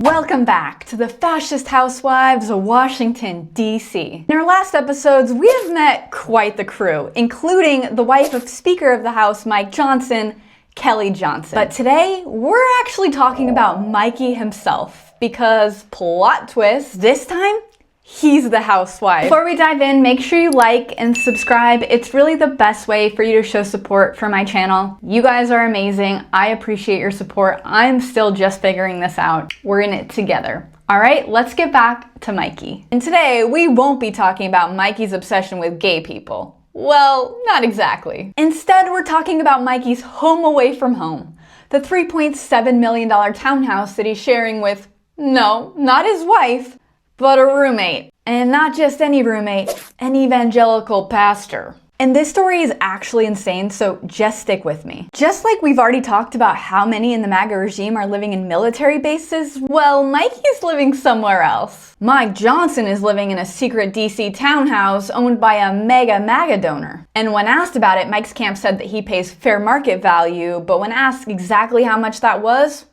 Welcome back to the Fascist Housewives of Washington, D.C. In our last episodes, we have met quite the crew, including the wife of Speaker of the House Mike Johnson, Kelly Johnson. But today, we're actually talking about Mikey himself, because plot twist, this time, he's the housewife. Before we dive in, make sure you like and subscribe. It's really the best way for you to show support for my channel. You guys are amazing. I appreciate your support. I'm still just figuring this out. We're in it together. All right, let's get back to Mikey. And today, we won't be talking about Mikey's obsession with gay people. Well, not exactly. Instead, we're talking about Mikey's home away from home. The $3.7 million townhouse that he's sharing with, no, not his wife, but a roommate. And not just any roommate, an evangelical pastor. And this story is actually insane, so just stick with me. Just like we've already talked about how many in the MAGA regime are living in military bases, well, Mikey's living somewhere else. Mike Johnson is living in a secret DC townhouse owned by a mega MAGA donor. And when asked about it, Mike's camp said that he pays fair market value, but when asked exactly how much that was,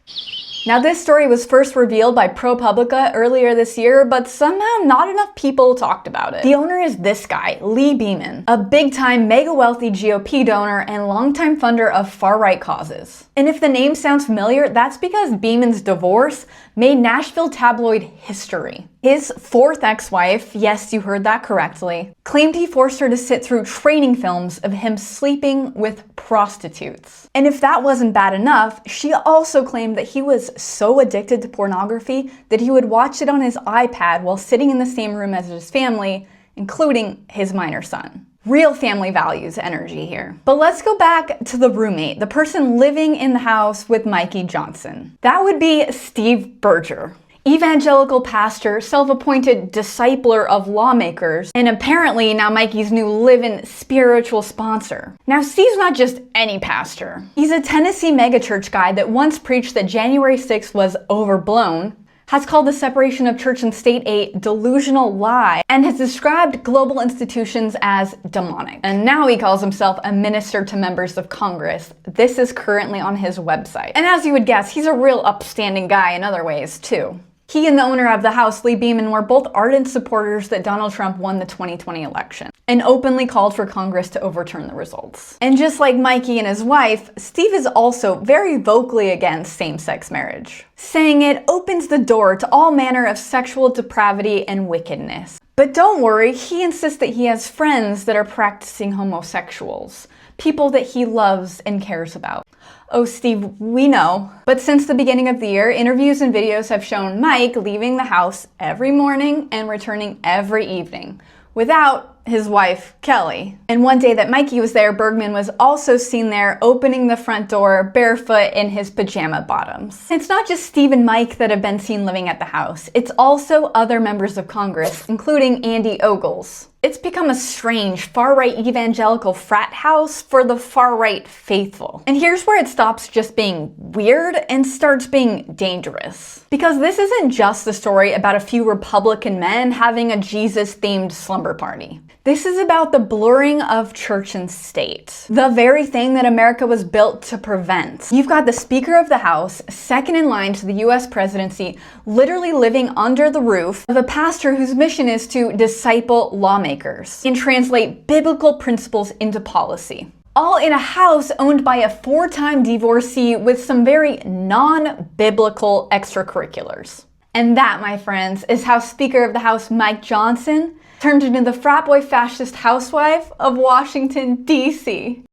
now this story was first revealed by ProPublica earlier this year, but somehow not enough people talked about it. The owner is this guy, Lee Beeman, a big-time, mega-wealthy GOP donor and longtime funder of far-right causes. And if the name sounds familiar, that's because Beeman's divorce made Nashville tabloid history. His fourth ex-wife, yes, you heard that correctly, claimed he forced her to sit through training films of him sleeping with prostitutes. And if that wasn't bad enough, she also claimed that he was so addicted to pornography that he would watch it on his iPad while sitting in the same room as his family, including his minor son. Real family values energy here. But let's go back to the roommate, the person living in the house with Mikey Johnson. That would be Steve Berger. Evangelical pastor, self-appointed discipler of lawmakers, and apparently now Mikey's new live-in spiritual sponsor. Now Steve's not just any pastor. He's a Tennessee megachurch guy that once preached that January 6th was overblown, has called the separation of church and state a delusional lie, and has described global institutions as demonic. And now he calls himself a minister to members of Congress. This is currently on his website. And as you would guess, he's a real upstanding guy in other ways too. He and the owner of the house, Lee Beeman, were both ardent supporters that Donald Trump won the 2020 election and openly called for Congress to overturn the results. And just like Mikey and his wife, Steve is also very vocally against same-sex marriage, saying it opens the door to all manner of sexual depravity and wickedness. But don't worry, he insists that he has friends that are practicing homosexuals, people that he loves and cares about. Oh, Steve, we know. But since the beginning of the year, interviews and videos have shown Mike leaving the house every morning and returning every evening, without his wife, Kelly. And one day that Mikey was there, Bergman was also seen there opening the front door barefoot in his pajama bottoms. It's not just Steve and Mike that have been seen living at the house. It's also other members of Congress, including Andy Ogles. It's become a strange, far-right evangelical frat house for the far-right faithful. And here's where it stops just being weird and starts being dangerous. Because this isn't just a story about a few Republican men having a Jesus-themed slumber party. This is about the blurring of church and state, the very thing that America was built to prevent. You've got the Speaker of the House, second in line to the US presidency, literally living under the roof of a pastor whose mission is to disciple lawmakers and translate biblical principles into policy. All in a house owned by a four-time divorcee with some very non-biblical extracurriculars. And that, my friends, is how Speaker of the House Mike Johnson turned into the frat boy fascist housewife of Washington, D.C.